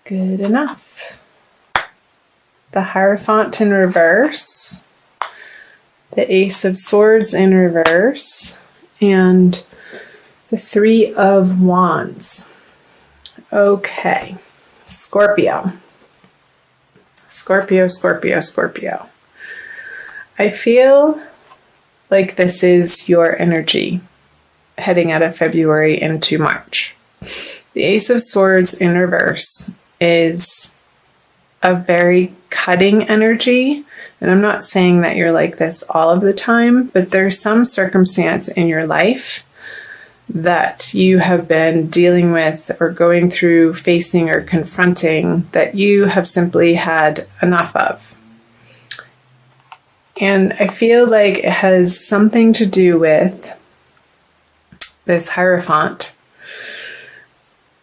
Good enough. The Hierophant in reverse, the Ace of Swords in reverse, and the Three of Wands. Okay, Scorpio. Scorpio, Scorpio, Scorpio. I feel like this is your energy heading out of February into March. The Ace of Swords in reverse is a very cutting energy. And I'm not saying that you're like this all of the time, but there's some circumstance in your life that you have been dealing with or going through, facing or confronting, that you have simply had enough of. And I feel like it has something to do with this Hierophant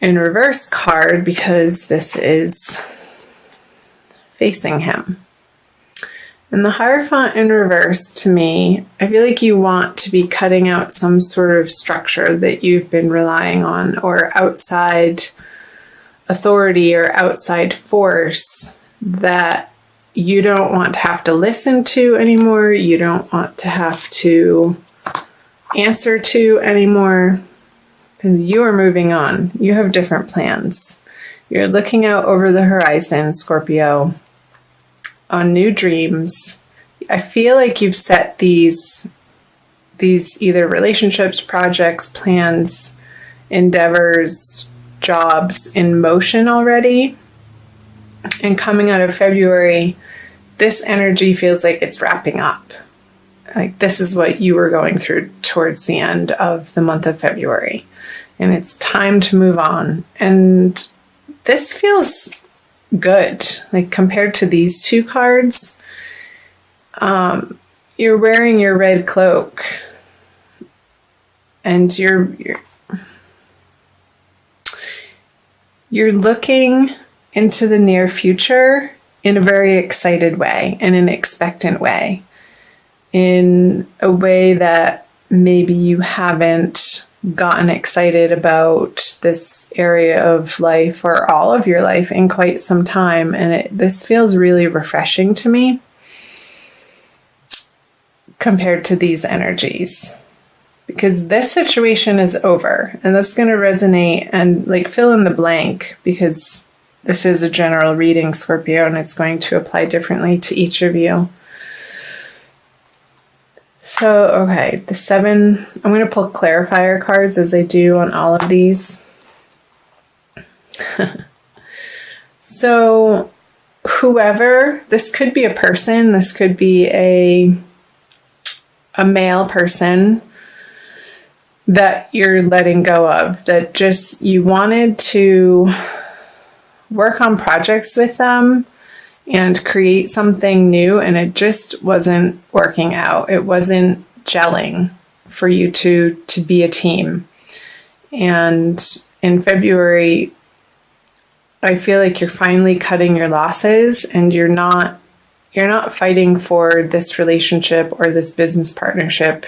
in reverse card, because this is facing him. And the Hierophant in reverse, to me, I feel like you want to be cutting out some sort of structure that you've been relying on, or outside authority or outside force that you don't want to have to listen to anymore. You don't want to have to answer to anymore, because you are moving on. You have different plans. You're looking out over the horizon, Scorpio, on new dreams. I feel like you've set these either relationships, projects, plans, endeavors, jobs in motion already. And coming out of February, this energy feels like it's wrapping up. Like this is what you were going through towards the end of the month of February. And it's time to move on. And this feels good. Like compared to these two cards, you're wearing your red cloak. And you're looking into the near future in a very excited way, in an expectant way, in a way that maybe you haven't gotten excited about this area of life or all of your life in quite some time. And this feels really refreshing to me compared to these energies, because this situation is over, and that's going to resonate and like fill in the blank, because this is a general reading, Scorpio, and it's going to apply differently to each of you. So, okay, the 7, I'm going to pull clarifier cards as I do on all of these. So, whoever, this could be a person, this could be a male person that you're letting go of, that just you wanted to work on projects with them and create something new, and it just wasn't working out. It wasn't gelling for you to be a team. And in February, I feel like you're finally cutting your losses, and you're not fighting for this relationship or this business partnership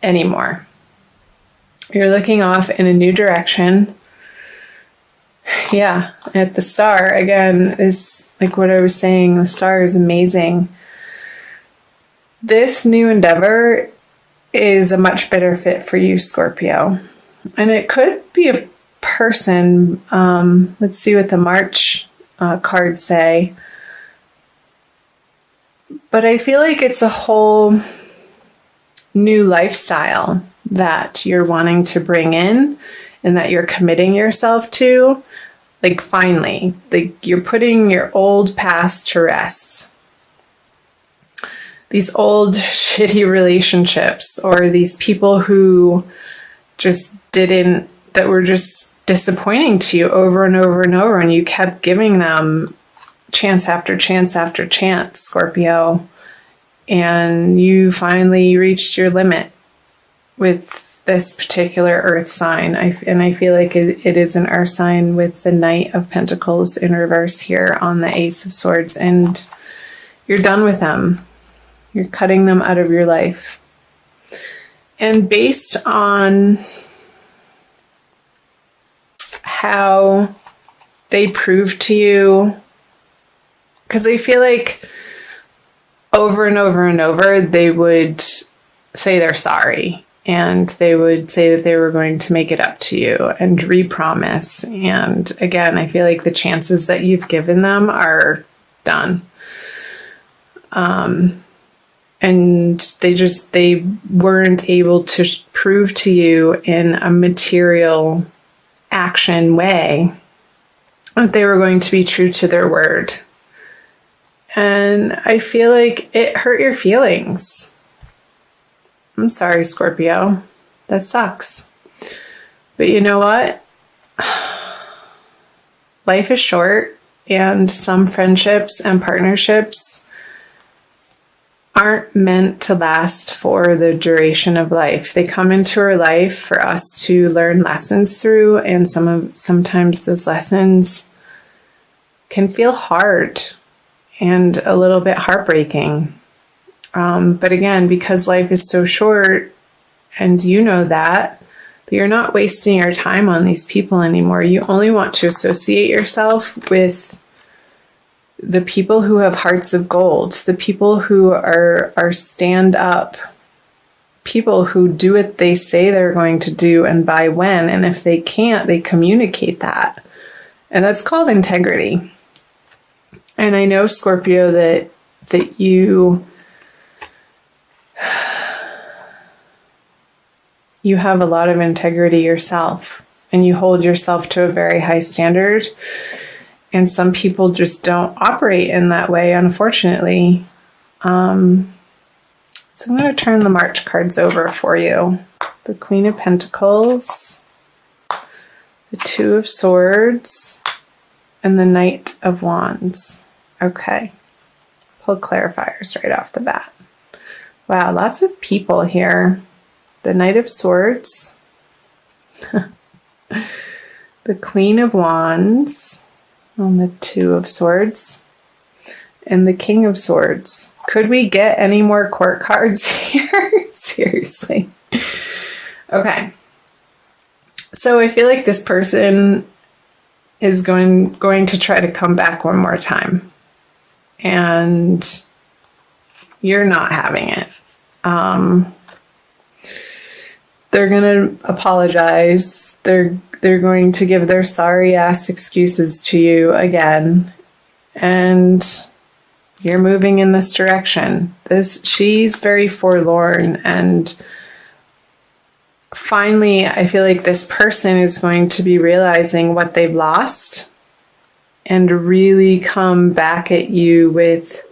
anymore. You're looking off in a new direction. Yeah, at the star, again, is like what I was saying, the star is amazing. This new endeavor is a much better fit for you, Scorpio. And it could be a person. Let's see what the March cards say. But I feel like it's a whole new lifestyle that you're wanting to bring in and that you're committing yourself to. Like finally, like you're putting your old past to rest. These old shitty relationships, or these people who just that were just disappointing to you over and over and over, and you kept giving them chance after chance after chance, Scorpio, and you finally reached your limit with this particular earth sign. And I feel like it is an earth sign with the Knight of Pentacles in reverse here on the Ace of Swords, and you're done with them. You're cutting them out of your life. And based on how they prove to you, because I feel like over and over and over, they would say they're sorry. And they would say that they were going to make it up to you and re-promise. And again, I feel like the chances that you've given them are done. And they weren't able to prove to you in a material action way that they were going to be true to their word. And I feel like it hurt your feelings. I'm sorry, Scorpio. That sucks. But you know what? Life is short, and some friendships and partnerships aren't meant to last for the duration of life. They come into our life for us to learn lessons through, and sometimes those lessons can feel hard and a little bit heartbreaking. But again, because life is so short, and you know that you're not wasting your time on these people anymore. You only want to associate yourself with the people who have hearts of gold, the people who are stand up, people who do what they say they're going to do and by when. And if they can't, they communicate that. And that's called integrity. And I know, Scorpio, that you have a lot of integrity yourself, and you hold yourself to a very high standard. And some people just don't operate in that way, unfortunately. So I'm going to turn the March cards over for you. The Queen of Pentacles, the Two of Swords, and the Knight of Wands. Okay. Pull clarifiers right off the bat. Wow, lots of people here. The Knight of Swords, the Queen of Wands, and the Two of Swords, and the King of Swords. Could we get any more court cards here? Seriously. Okay. So I feel like this person is going to try to come back one more time. And you're not having it. They're going to apologize. They're going to give their sorry ass excuses to you again. And you're moving in this direction. She's very forlorn, and finally I feel like this person is going to be realizing what they've lost and really come back at you with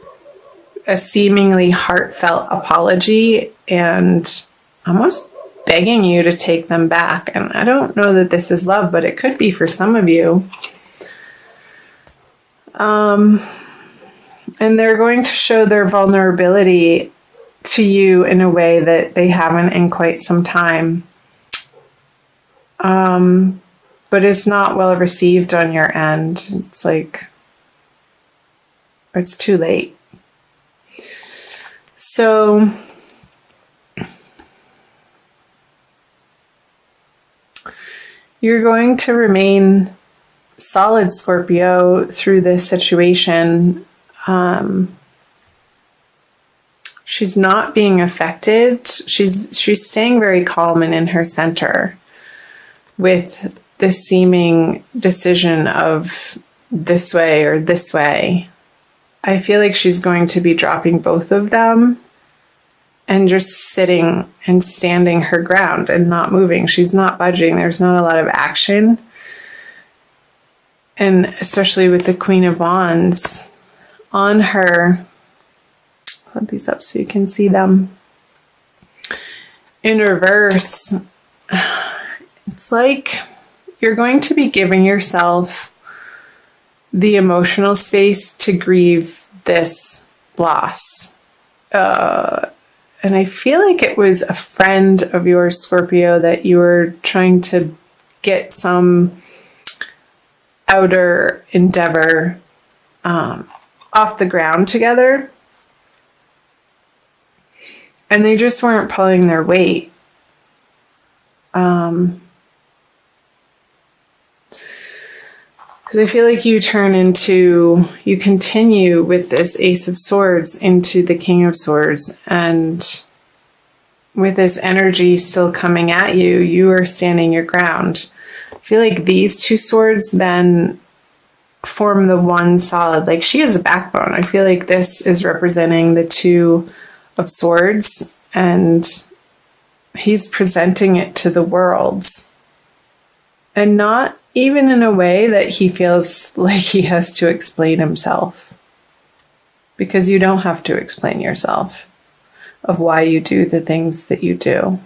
a seemingly heartfelt apology and almost begging you to take them back. And I don't know that this is love, but it could be for some of you. And they're going to show their vulnerability to you in a way that they haven't in quite some time. But it's not well received on your end. It's like, it's too late. So you're going to remain solid, Scorpio, through this situation. She's not being affected. She's staying very calm and in her center with the seeming decision of this way or this way. I feel like she's going to be dropping both of them and just sitting and standing her ground and not moving. She's not budging. There's not a lot of action. And especially with the Queen of Wands on her, hold these up so you can see them. In reverse, it's like you're going to be giving yourself the emotional space to grieve this loss. And I feel like it was a friend of yours, Scorpio, that you were trying to get some outer endeavor off the ground together. And they just weren't pulling their weight. Because I feel like you continue with this Ace of Swords into the King of Swords, and with this energy still coming at you, you are standing your ground. I feel like these two swords then form the one solid, like she has a backbone. I feel like this is representing the Two of Swords, and he's presenting it to the world. And not even in a way that he feels like he has to explain himself. Because you don't have to explain yourself of why you do the things that you do.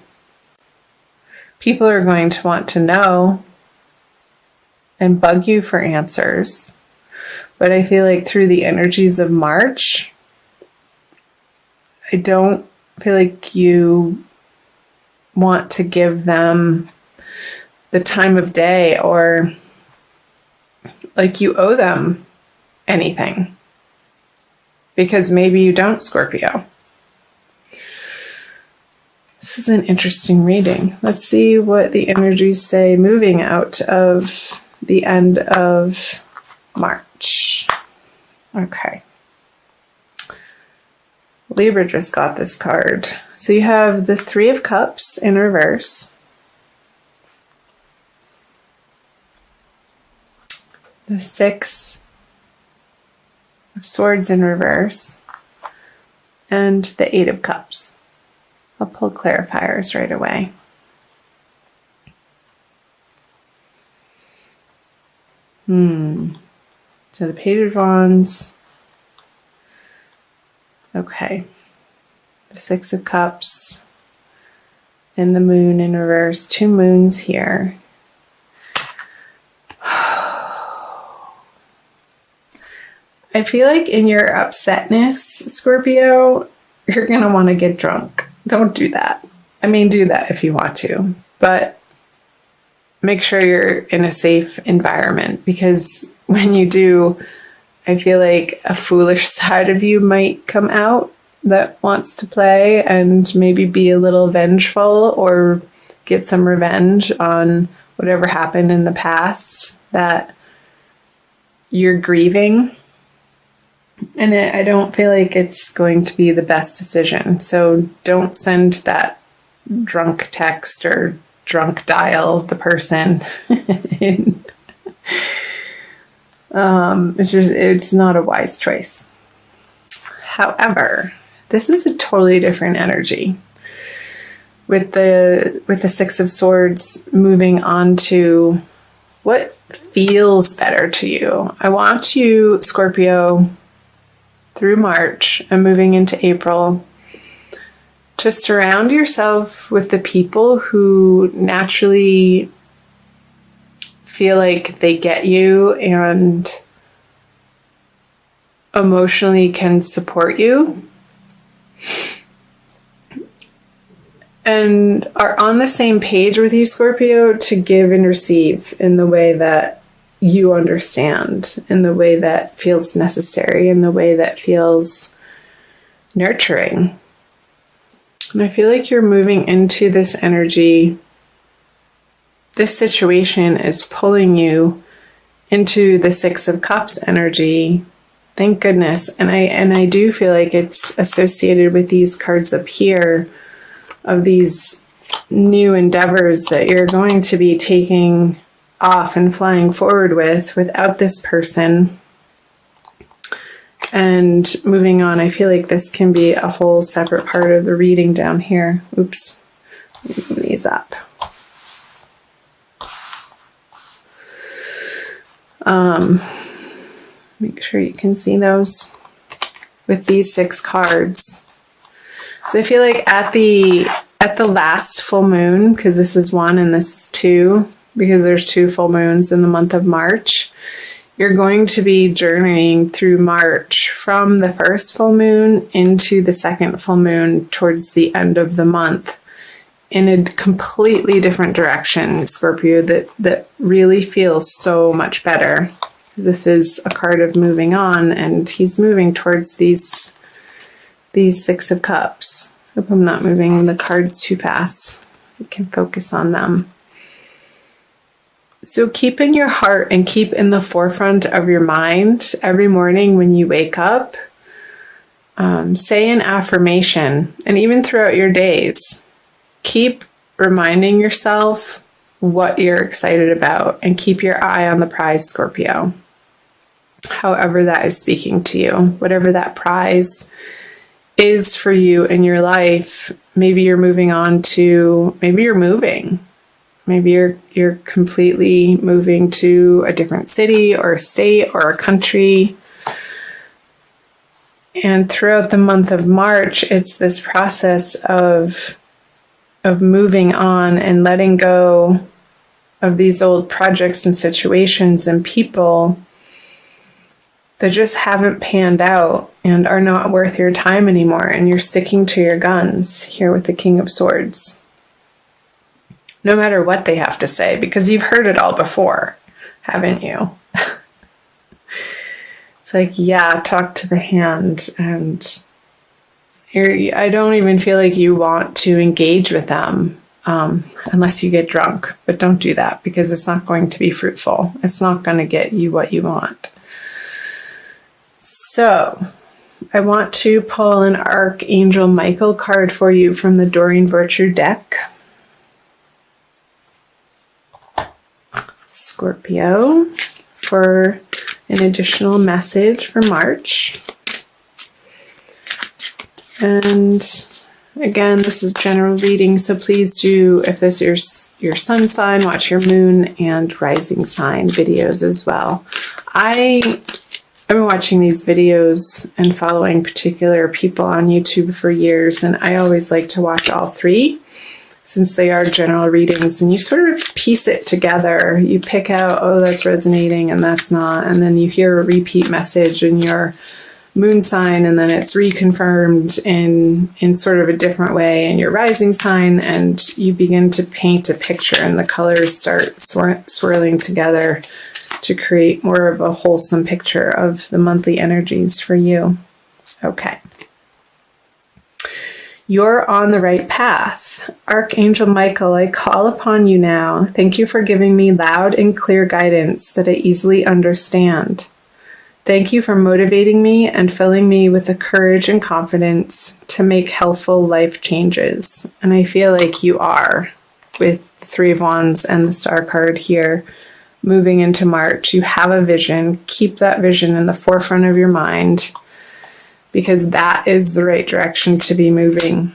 People are going to want to know and bug you for answers. But I feel like through the energies of March, I don't feel like you want to give them the time of day, or like you owe them anything. Because maybe you don't, Scorpio. This is an interesting reading. Let's see what the energies say moving out of the end of March. Okay. Libra just got this card. So you have the Three of Cups in reverse. The Six of Swords in reverse. And the Eight of Cups. I'll pull clarifiers right away. So the Page of Wands. Okay. The Six of Cups. And the Moon in reverse. Two moons here. I feel like in your upsetness, Scorpio, you're going to want to get drunk. Don't do that. I mean, do that if you want to, but make sure you're in a safe environment, because when you do, I feel like a foolish side of you might come out that wants to play and maybe be a little vengeful or get some revenge on whatever happened in the past that you're grieving. And I don't feel like it's going to be the best decision. So don't send that drunk text or drunk dial the person. It's not a wise choice. However, this is a totally different energy. With the Six of Swords moving on to what feels better to you. I want you, Scorpio, through March and moving into April, to surround yourself with the people who naturally feel like they get you and emotionally can support you and are on the same page with you, Scorpio, to give and receive in the way that you understand, in the way that feels necessary, in the way that feels nurturing. And I feel like you're moving into this energy. This situation is pulling you into the Six of Cups energy. Thank goodness. And I do feel like it's associated with these cards up here of these new endeavors that you're going to be taking off and flying forward without this person. And moving on, I feel like this can be a whole separate part of the reading down here. Oops. Move these up. Make sure you can see those with these 6 cards. So I feel like at the last full moon, because this is 1 and this is 2, because there's 2 full moons in the month of March, you're going to be journeying through March from the first full moon into the second full moon towards the end of the month in a completely different direction, Scorpio, that really feels so much better. This is a card of moving on, and he's moving towards these 6 of Cups. Hope I'm not moving the cards too fast. We can focus on them. So keep in your heart and keep in the forefront of your mind every morning when you wake up. Say an affirmation, and even throughout your days, keep reminding yourself what you're excited about and keep your eye on the prize, Scorpio. However that is speaking to you, whatever that prize is for you in your life. Maybe you're moving on to, maybe you're moving. Maybe you're completely moving to a different city or a state or a country. And throughout the month of March, it's this process of moving on and letting go of these old projects and situations and people that just haven't panned out and are not worth your time anymore. And you're sticking to your guns here with the King of Swords. No matter what they have to say, because you've heard it all before, haven't you? It's like, yeah, talk to the hand. And I don't even feel like you want to engage with them unless you get drunk. But don't do that, because it's not going to be fruitful. It's not going to get you what you want. So I want to pull an Archangel Michael card for you from the Doreen Virtue deck. Scorpio, for an additional message for March. And again, this is general reading, so please do, if this is your sun sign, watch your moon and rising sign videos as well. I've been watching these videos and following particular people on YouTube for years, and I always like to watch all three, since they are general readings, and you sort of piece it together. You pick out, oh, that's resonating and that's not, and then you hear a repeat message in your moon sign, and then it's reconfirmed in sort of a different way in your rising sign, and you begin to paint a picture, and the colors start swirling together to create more of a wholesome picture of the monthly energies for you. Okay. You're on the right path. Archangel Michael, I call upon you now. Thank you for giving me loud and clear guidance that I easily understand. Thank you for motivating me and filling me with the courage and confidence to make healthful life changes. And I feel like you are, with the Three of Wands and the Star card here, moving into March. You have a vision. Keep that vision in the forefront of your mind, because that is the right direction to be moving,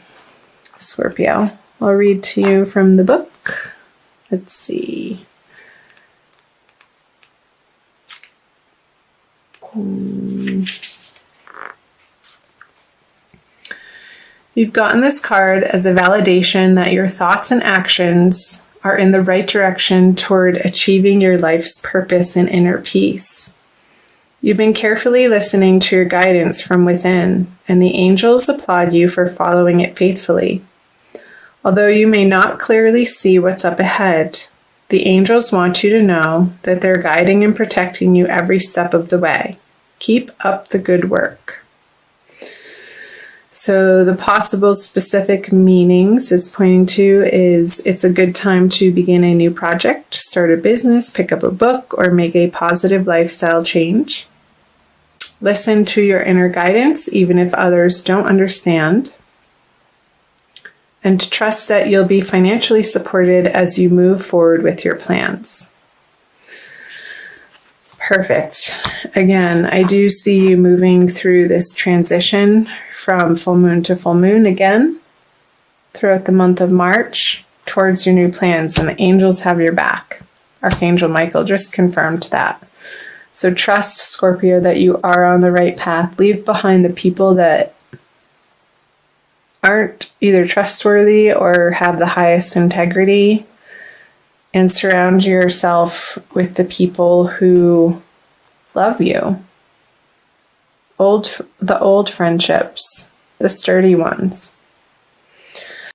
Scorpio. I'll read to you from the book. Let's see. You've gotten this card as a validation that your thoughts and actions are in the right direction toward achieving your life's purpose and inner peace. You've been carefully listening to your guidance from within, and the angels applaud you for following it faithfully. Although you may not clearly see what's up ahead, the angels want you to know that they're guiding and protecting you every step of the way. Keep up the good work. So the possible specific meanings it's pointing to is it's a good time to begin a new project, start a business, pick up a book, or make a positive lifestyle change. Listen to your inner guidance, even if others don't understand. And trust that you'll be financially supported as you move forward with your plans. Perfect. Again, I do see you moving through this transition from full moon to full moon again throughout the month of March towards your new plans, and the angels have your back. Archangel Michael just confirmed that. So trust, Scorpio, that you are on the right path. Leave behind the people that aren't either trustworthy or have the highest integrity, and surround yourself with the people who love you. The old friendships, the sturdy ones.